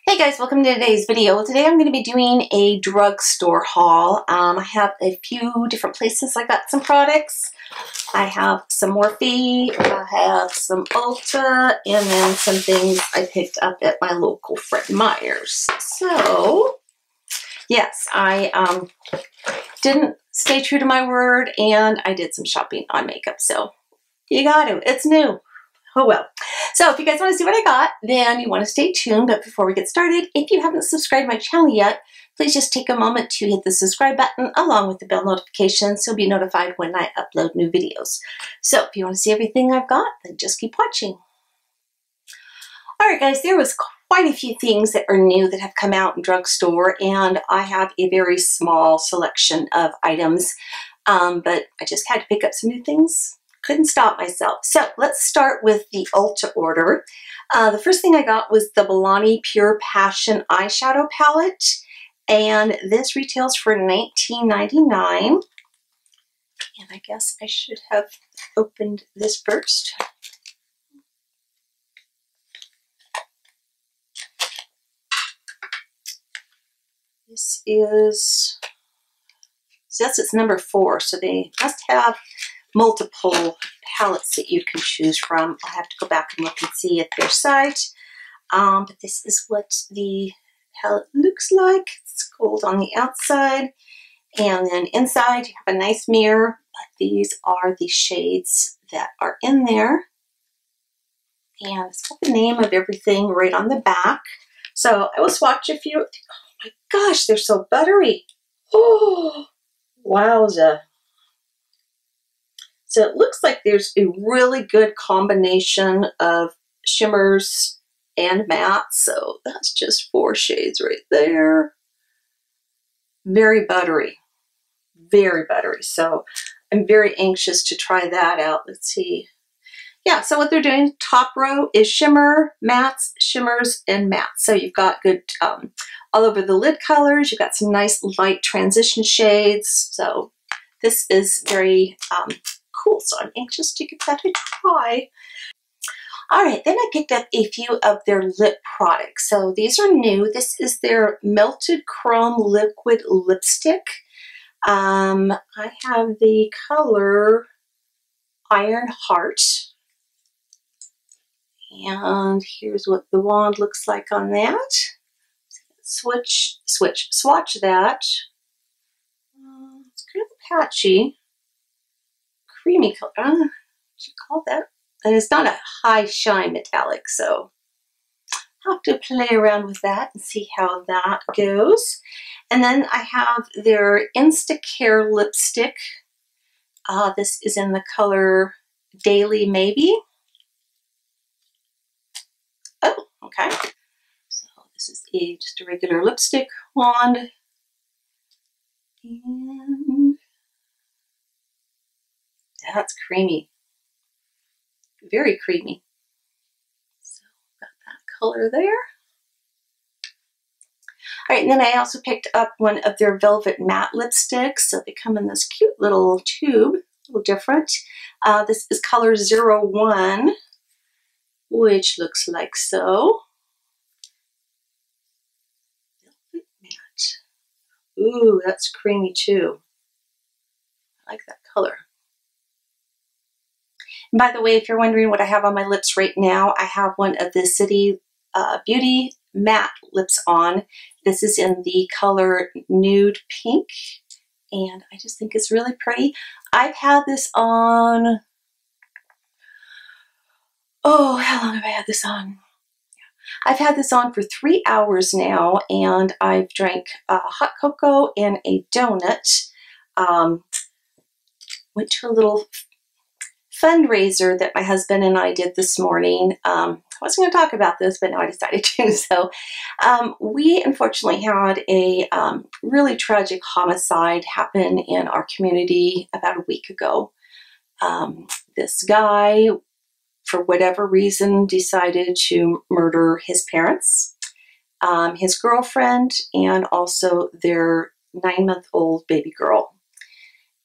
Hey guys, welcome to today's video. Today I'm going to be doing a drugstore haul. I have a few different places I got some products. I have some Morphe, I have some Ulta, and then some things I picked up at my local Fred Meyer's. So, yes, I didn't stay true to my word, and I did some shopping on makeup. So, you got to. It's new. Oh well. So if you guys want to see what I got, then you want to stay tuned. But before we get started, if you haven't subscribed to my channel yet, please just take a moment to hit the subscribe button along with the bell notification so you'll be notified when I upload new videos. So if you want to see everything I've got, then just keep watching. Alright guys, there was quite a few things that are new that have come out in drugstore, and I have a very small selection of items, but I just had to pick up some new things. Couldn't stop myself. So let's start with the Ulta order. The first thing I got was the Milani Pure Passion eyeshadow palette, and this retails for $19.99. And I guess I should have opened this first. This is, says it's number 4, so they must have multiple palettes that you can choose from. I'll have to go back and look and see at their site. But this is what the palette looks like. It's gold on the outside, and then inside you have a nice mirror. But these are the shades that are in there, and it's got the name of everything right on the back. So I will swatch a few. Oh my gosh, they're so buttery. Oh, wowza. So it looks like there's a really good combination of shimmers and mattes. So that's just 4 shades right there. Very buttery. Very buttery. So I'm very anxious to try that out. Let's see. Yeah, so what they're doing, top row is shimmer, mattes, shimmers, and mattes. So you've got good all over the lid colors. You've got some nice light transition shades. So this is very cool, so I'm anxious to give that a try. Alright, then I picked up a few of their lip products. So these are new. This is their Melted Chrome Liquid Lipstick. I have the color Iron Heart. And here's what the wand looks like on that. Swatch that. It's kind of patchy. Creamy color, what you call that? And it's not a high shine metallic, so I'll have to play around with that and see how that goes. And then I have their Instacare lipstick. This is in the color Daily Maybe. Oh, okay. So this is just a regular lipstick wand. And that's creamy. Very creamy. So got that color there. Alright, and then I also picked up one of their Velvet Matte lipsticks. So they come in this cute little tube, a little different. This is color 01, which looks like so. Velvet Matte. Ooh, that's creamy too. I like that color. And by the way, if you're wondering what I have on my lips right now, I have one of the City Beauty matte lips on. This is in the color Nude Pink, and I just think it's really pretty. I've had this on, oh, how long have I had this on? I've had this on for 3 hours now, and I've drank hot cocoa and a donut. Went to a little fundraiser that my husband and I did this morning. I wasn't going to talk about this, but now I decided to. So we unfortunately had a really tragic homicide happen in our community about a week ago. This guy, for whatever reason, decided to murder his parents, his girlfriend, and also their 9-month-old baby girl.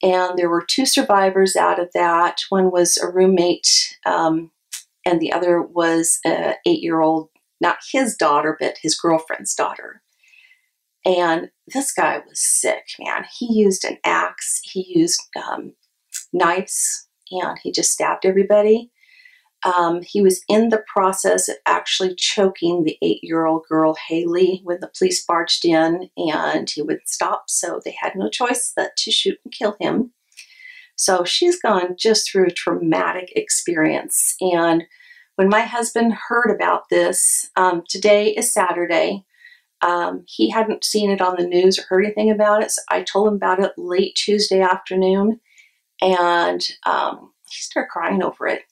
And there were 2 survivors out of that. One was a roommate, and the other was an 8-year-old not his daughter, but his girlfriend's daughter. And this guy was sick, man. He used an axe, he used knives, and he just stabbed everybody. He was in the process of actually choking the 8-year-old girl, Haley, when the police barged in, and he wouldn't stop, so they had no choice but to shoot and kill him. So she's gone just through a traumatic experience. And when my husband heard about this, today is Saturday, he hadn't seen it on the news or heard anything about it, so I told him about it late Tuesday afternoon, and he started crying over it.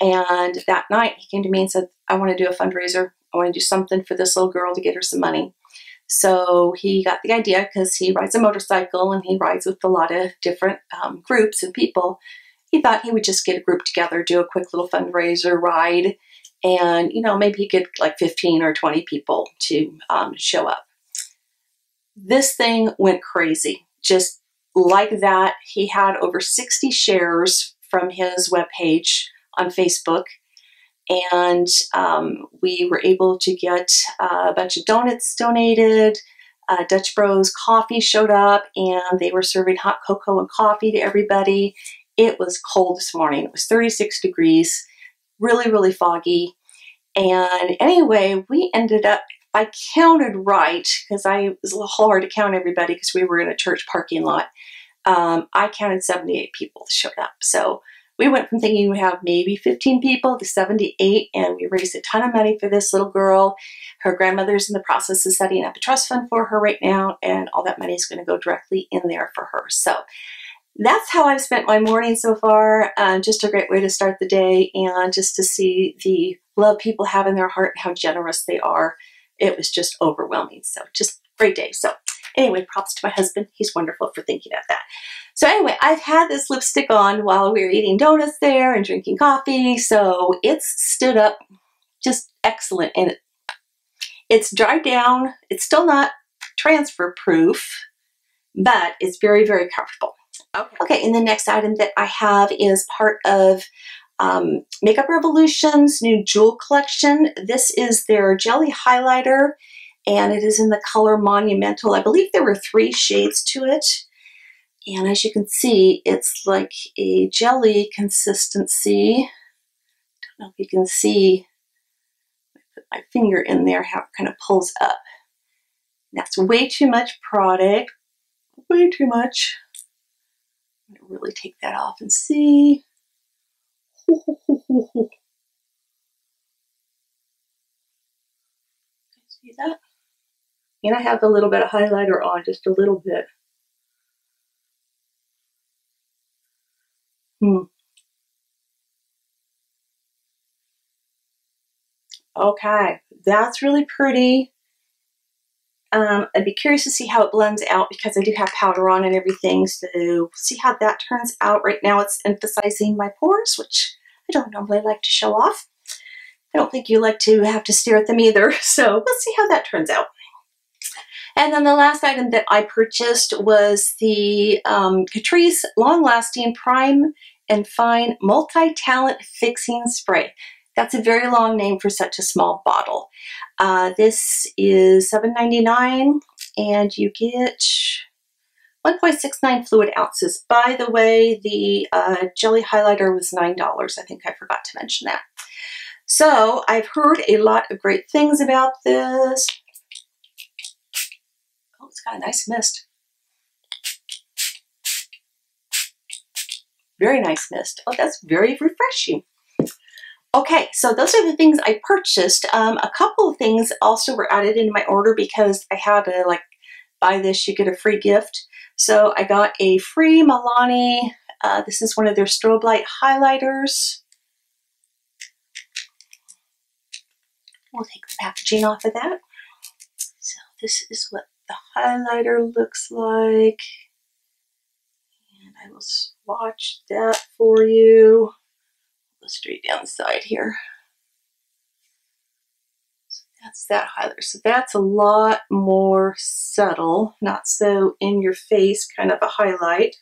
And that night he came to me and said, I want to do a fundraiser. I want to do something for this little girl to get her some money. So he got the idea, because he rides a motorcycle and he rides with a lot of different groups and people. He thought he would just get a group together, do a quick little fundraiser ride, and, you know, maybe he'd get like 15 or 20 people to show up. This thing went crazy. Just like that, he had over 60 shares from his webpage on Facebook, and we were able to get a bunch of donuts donated. Dutch Bros Coffee showed up, and they were serving hot cocoa and coffee to everybody. It was cold this morning. It was 36 degrees, really, really foggy. And anyway, we ended up, I counted right, because it was a little hard to count everybody because we were in a church parking lot. I counted 78 people that showed up. So we went from thinking we have maybe 15 people to 78, and we raised a ton of money for this little girl. Her grandmother's in the process of setting up a trust fund for her right now, and all that money is going to go directly in there for her. So that's how I've spent my morning so far. Just a great way to start the day, and just to see the love people have in their heart and how generous they are. It was just overwhelming. So just great day. So anyway, props to my husband. He's wonderful for thinking of that. So anyway, I've had this lipstick on while we were eating donuts there and drinking coffee. So it's stood up just excellent. And it's dried down. It's still not transfer proof, but it's very, very comfortable. Okay, and the next item that I have is part of Makeup Revolution's new jewel collection. This is their jelly highlighter, and it is in the color Monumental. I believe there were 3 shades to it. And as you can see, it's like a jelly consistency. Don't know if you can see, put my finger in there, how it kind of pulls up. That's way too much product, way too much. I'm going to really take that off and see. See that? And I have a little bit of highlighter on, just a little bit. Okay, that's really pretty. I'd be curious to see how it blends out, because I do have powder on and everything, so see how that turns out. Right now it's emphasizing my pores, which I don't normally like to show off. I don't think you like to have to stare at them either, so we'll see how that turns out. And then the last item that I purchased was the Catrice Long Lasting Prime and Fine Multi-Talent Fixing Spray. That's a very long name for such a small bottle. This is $7.99, and you get 1.69 fluid ounces. By the way, the jelly highlighter was $9. I think I forgot to mention that. So I've heard a lot of great things about this. Oh, it's got a nice mist. Very nice mist. Oh, that's very refreshing. Okay, so those are the things I purchased. A couple of things also were added into my order because I had to buy this, you get a free gift. So I got a free Milani. This is one of their strobe light highlighters. We'll take the packaging off of that. So this is what the highlighter looks like. And I will swatch that for you. Go straight down the side here. So that's that highlighter. So that's a lot more subtle, not so in your face kind of a highlight.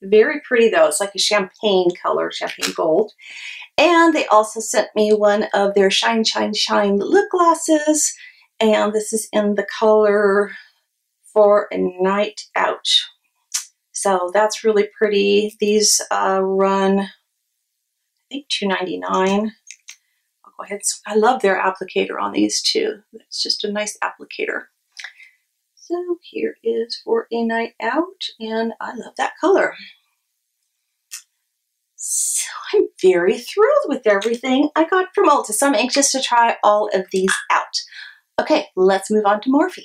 Very pretty though. It's like a champagne color, champagne gold. And they also sent me one of their Shine, Shine, Shine lip glosses. And this is in the color For a Night Out. So that's really pretty. These run, I think, $2.99. I'll go ahead. I love their applicator on these too. It's just a nice applicator. So here is For a Night Out, and I love that color. So I'm very thrilled with everything I got from Ulta. So I'm anxious to try all of these out. Okay, let's move on to Morphe.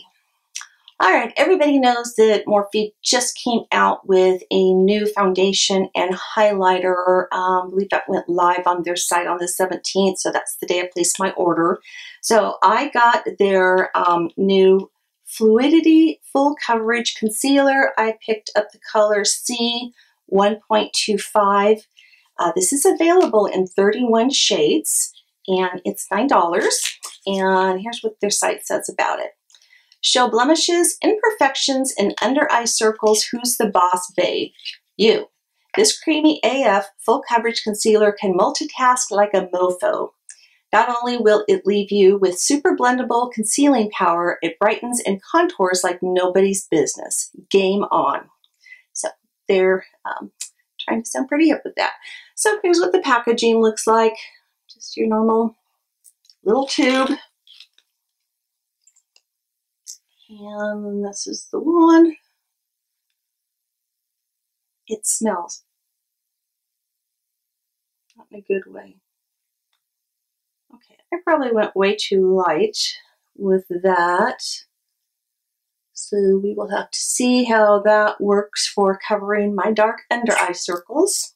All right, everybody knows that Morphe just came out with a new foundation and highlighter. I believe that went live on their site on the 17th, so that's the day I placed my order. So I got their new Fluidity Full Coverage Concealer. I picked up the color C 1.25. This is available in 31 shades, and it's $9. And here's what their site says about it. Show blemishes, imperfections, and under eye circles. Who's the boss, babe? You. This creamy AF full coverage concealer can multitask like a mofo. Not only will it leave you with super blendable concealing power, it brightens and contours like nobody's business. Game on. So they're trying to sound pretty hip with that. So here's what the packaging looks like. Just your normal little tube. And this is the one. It smells. Not in a good way. Okay, I probably went way too light with that. So we will have to see how that works for covering my dark under eye circles.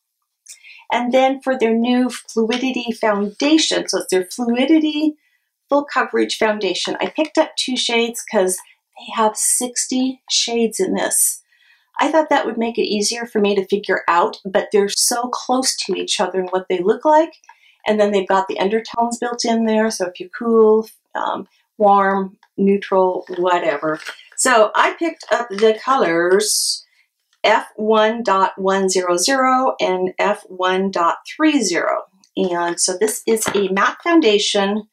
And then for their new Fluidity foundation, so it's their Fluidity Full Coverage Foundation. I picked up 2 shades because they have 60 shades in this. I thought that would make it easier for me to figure out, but they're so close to each other in what they look like. And then they've got the undertones built in there, so if you're cool, warm, neutral, whatever. So I picked up the colors F1.100 and F1.30. And so this is a matte foundation.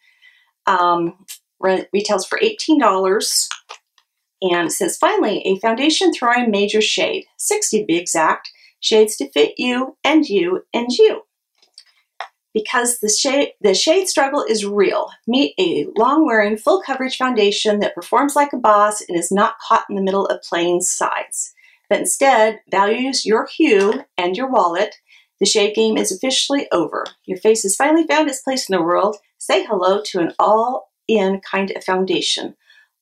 Retails for $18. And it says, finally, a foundation throwing major shade, 60 to be exact, shades to fit you and you and you. Because the shade struggle is real. Meet a long-wearing, full coverage foundation that performs like a boss and is not caught in the middle of playing sides, but instead values your hue and your wallet. The shade game is officially over. Your face has finally found its place in the world. Say hello to an all-in kind of foundation.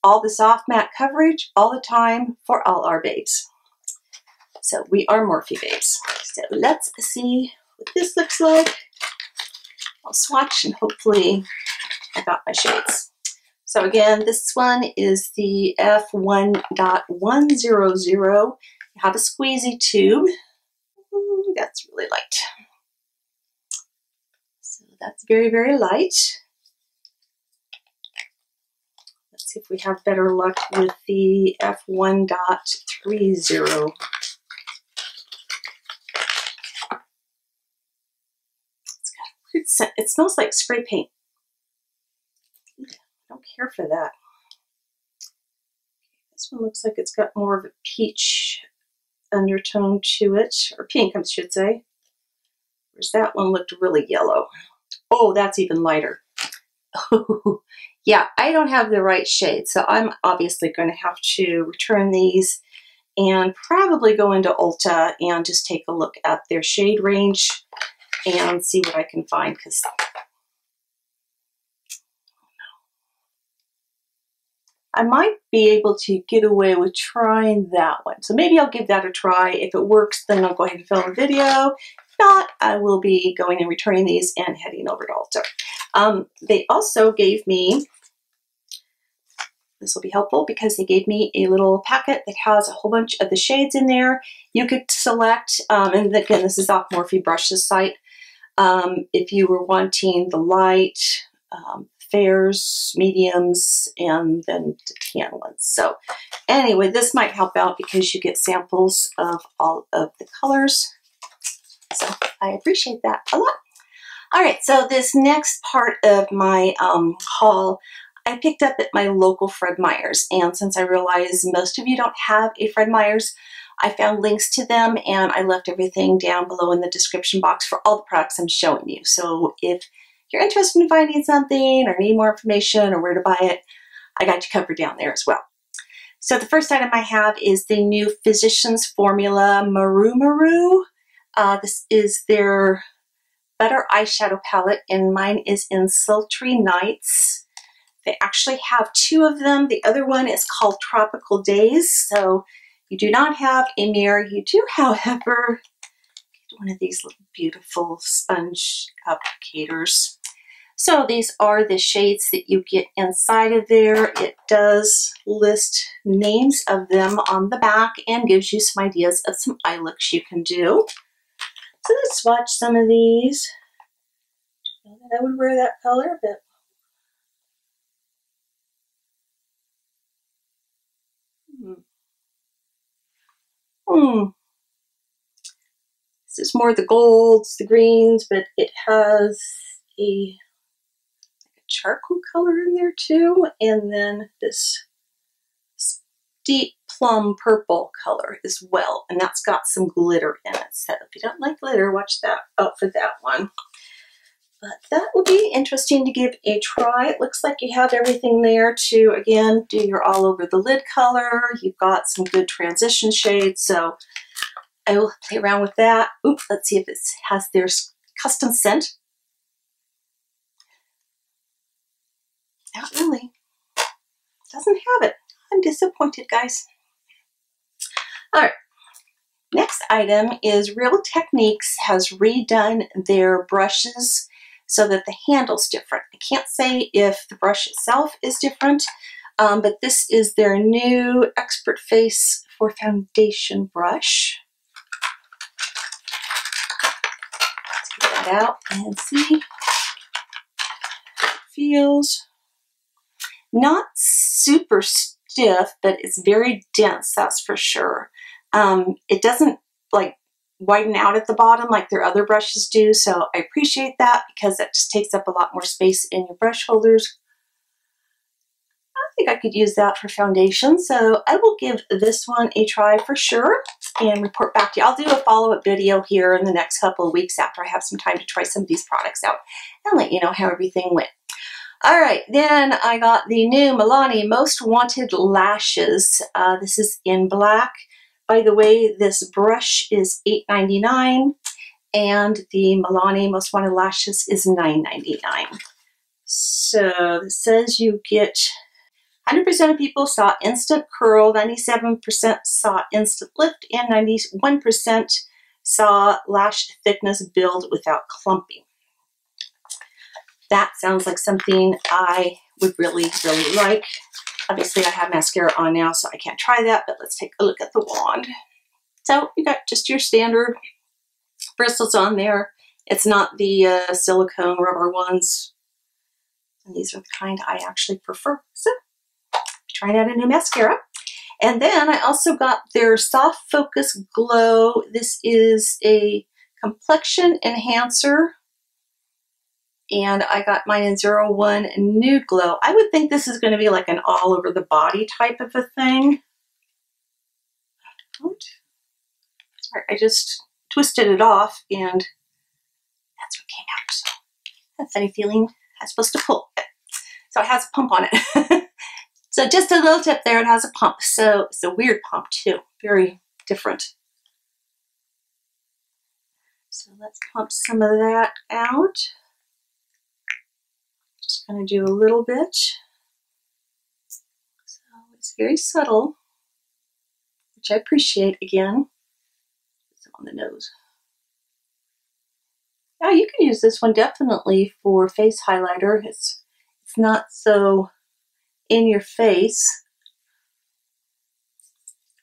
All the soft matte coverage, all the time, for all our babes. So we are Morphe babes. So let's see what this looks like. I'll swatch and hopefully I got my shades. So again, this one is the F1.100. You have a squeezy tube. That's really light. So that's very, very light. Let's see if we have better luck with the F1.30. It smells like spray paint. I don't care for that. This one looks like it's got more of a peach undertone to it, or pink, I should say. Whereas that one looked really yellow. Oh, that's even lighter. Oh, yeah, I don't have the right shade, so I'm obviously going to have to return these and probably go into Ulta and just take a look at their shade range and see what I can find, because I might be able to get away with trying that one. So maybe I'll give that a try. If it works, then I'll go ahead and film a video. If not, I will be going and returning these and heading over to Ulta. They also gave me, this will be helpful because they gave me a little packet that has a whole bunch of the shades in there. You could select, and again, this is off Morphe Brush's site, if you were wanting the light, fairs, mediums, and then the tan ones. So anyway, this might help out because you get samples of all of the colors. So I appreciate that a lot. All right, so this next part of my haul, I picked up at my local Fred Meyer's, and since I realize most of you don't have a Fred Meyer's, I found links to them, and I left everything down below in the description box for all the products I'm showing you. So if you're interested in finding something or need more information or where to buy it, I got you covered down there as well. So the first item I have is the new Physicians Formula Maru Maru. This is their Better eyeshadow palette, and mine is in Sultry Nights. They actually have two of them. The other one is called Tropical Days. So you do not have a mirror. You do, however, get one of these little beautiful sponge applicators. So these are the shades that you get inside of there. It does list names of them on the back and gives you some ideas of some eye looks you can do. So let's swatch some of these. I don't know that I would wear that color, but this is more the golds, the greens, but it has a charcoal color in there too, and then this deep plum purple color as well, and that's got some glitter in it. So if you don't like glitter, watch that out for that one. But that will be interesting to give a try. It looks like you have everything there to, again, do your all over the lid color. You've got some good transition shades, so I will play around with that. Oops, let's see if it has their custom scent. Not really. Doesn't have it. I'm disappointed, guys. All right. Next item is Real Techniques has redone their brushes so that the handle's different. I can't say if the brush itself is different, but this is their new Expert Face for Foundation brush. Let's get that out and see. It feels not super stiff, but it's very dense, that's for sure. It doesn't like widen out at the bottom like their other brushes do, so I appreciate that because that just takes up a lot more space in your brush holders. I think I could use that for foundation, so I will give this one a try for sure and report back to you. I'll do a follow-up video here in the next couple of weeks after I have some time to try some of these products out and let you know how everything went. All right, then I got the new Milani Most Wanted Lashes. This is in black. By the way, this brush is $8.99 and the Milani Most Wanted Lashes is $9.99. So it says you get 100% of people saw instant curl, 97% saw instant lift, and 91% saw lash thickness build without clumping. That sounds like something I would really, really like. Obviously, I have mascara on now, so I can't try that, but let's take a look at the wand. So you got just your standard bristles on there. It's not the silicone rubber ones. And these are the kind I actually prefer. So trying out a new mascara. And then I also got their Soft Focus Glow. This is a complexion enhancer. And I got mine in 01 Nude Glow. I would think this is going to be like an all over the body type of a thing. Sorry, I just twisted it off and that's what came out. So that funny feeling I'm supposed to pull it. So it has a pump on it. So just a little tip there, it has a pump. So it's a weird pump too, very different. So let's pump some of that out. Just going to do a little bit. So it's very subtle, which I appreciate again. It's on the nose. Now you can use this one definitely for face highlighter. It's not so in your face.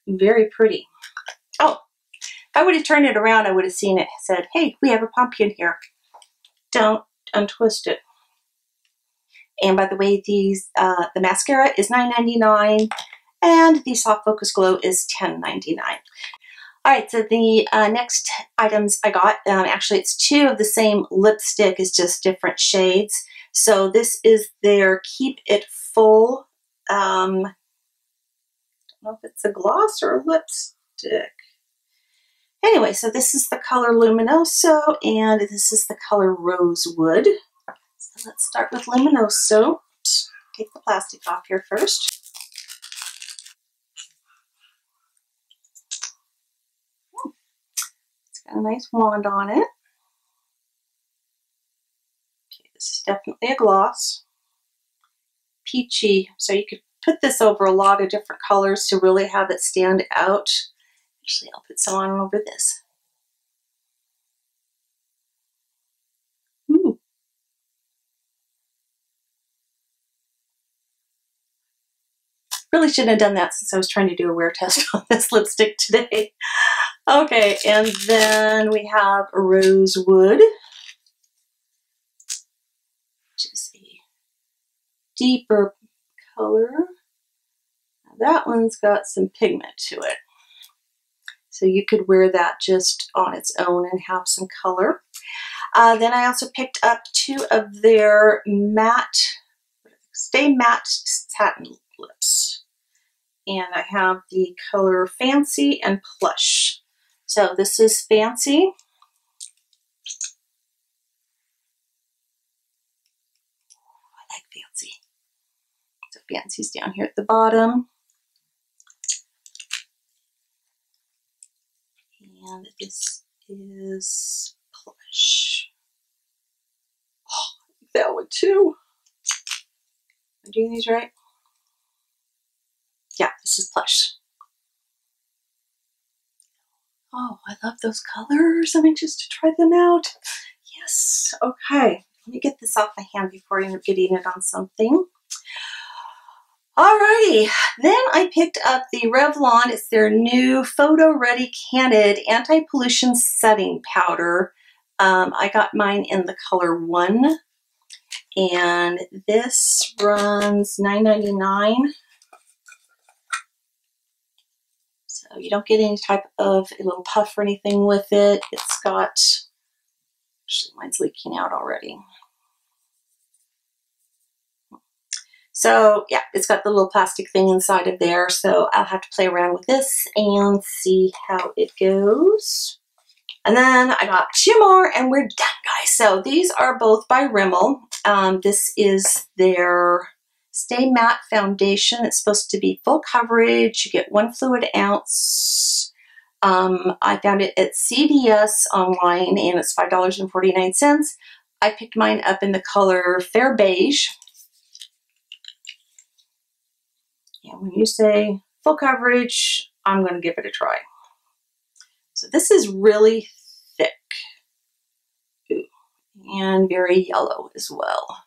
Very pretty. Oh, if I would have turned it around, I would have seen it said, hey, we have a pumpkin here. Don't untwist it. And by the way, these the mascara is $9.99 and the Soft Focus Glow is $10.99. All right, so the next items I got, actually it's two of the same lipstick, is just different shades. So this is their Keep It Full, I don't know if it's a gloss or a lipstick. Anyway, so this is the color Luminoso, and this is the color Rosewood. So let's start with Luminoso. Take the plastic off here first. It's got a nice wand on it. Okay, this is definitely a gloss. Peachy, so you could put this over a lot of different colors to really have it stand out. Actually, I'll put some on over this. Ooh. Really shouldn't have done that since I was trying to do a wear test on this lipstick today. Okay, and then we have Rosewood, which is a deeper color. Now that one's got some pigment to it. So you could wear that just on its own and have some color. Then I also picked up two of their matte, Stay Matte Satin Lips. And I have the color Fancy and Plush. So this is Fancy. I like Fancy. So Fancy's down here at the bottom. And this is Plush. Oh, I like that one too. Am I doing these right? Yeah, this is Plush. Oh, I love those colors. I'm anxious to try them out. Yes. Okay. Let me get this off my hand before I end up getting it on something. Alrighty. Then I picked up the Revlon. It's their new Photo Ready Candid Anti-Pollution Setting Powder. I got mine in the color 1. And this runs $9.99. So you don't get any type of a little puff or anything with it. It's got, actually mine's leaking out already. So yeah, it's got the little plastic thing inside of there. So I'll have to play around with this and see how it goes. And then I got two more and we're done, guys. So these are both by Rimmel. This is their Stay Matte Foundation. It's supposed to be full coverage. You get 1 fluid ounce. I found it at CVS online and it's $5.49. I picked mine up in the color Fair Beige. And when you say full coverage, I'm going to give it a try. So this is really thick. Ooh, and very yellow as well.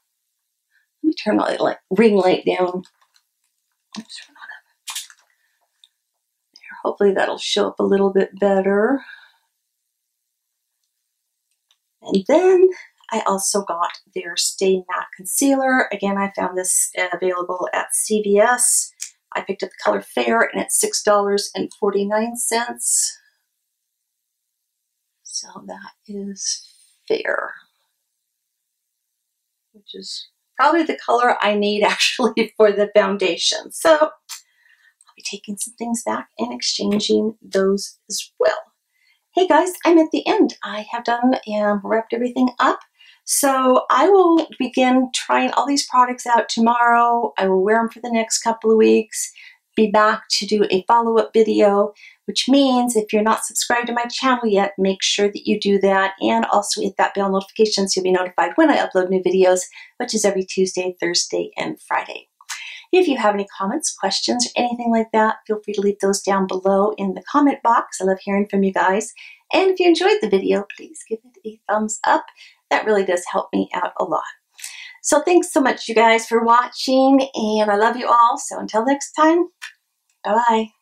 Let me turn my ring light down. Oops, we're not up. There, hopefully that'll show up a little bit better. And then I also got their Stay Matte Concealer. Again, I found this available at CVS. I picked up the color Fair and it's $6.49. So that is Fair, which is probably the color I need actually for the foundation. So I'll be taking some things back and exchanging those as well. Hey guys, I'm at the end. I have done and wrapped everything up. So I will begin trying all these products out tomorrow. I will wear them for the next couple of weeks. Be back to do a follow-up video, which means if you're not subscribed to my channel yet, make sure that you do that and also hit that bell notification so you'll be notified when I upload new videos, which is every Tuesday, Thursday, and Friday. If you have any comments, questions, or anything like that, feel free to leave those down below in the comment box. I love hearing from you guys. And if you enjoyed the video, please give it a thumbs up. That really does help me out a lot. So thanks so much, you guys, for watching, and I love you all. So until next time, bye-bye.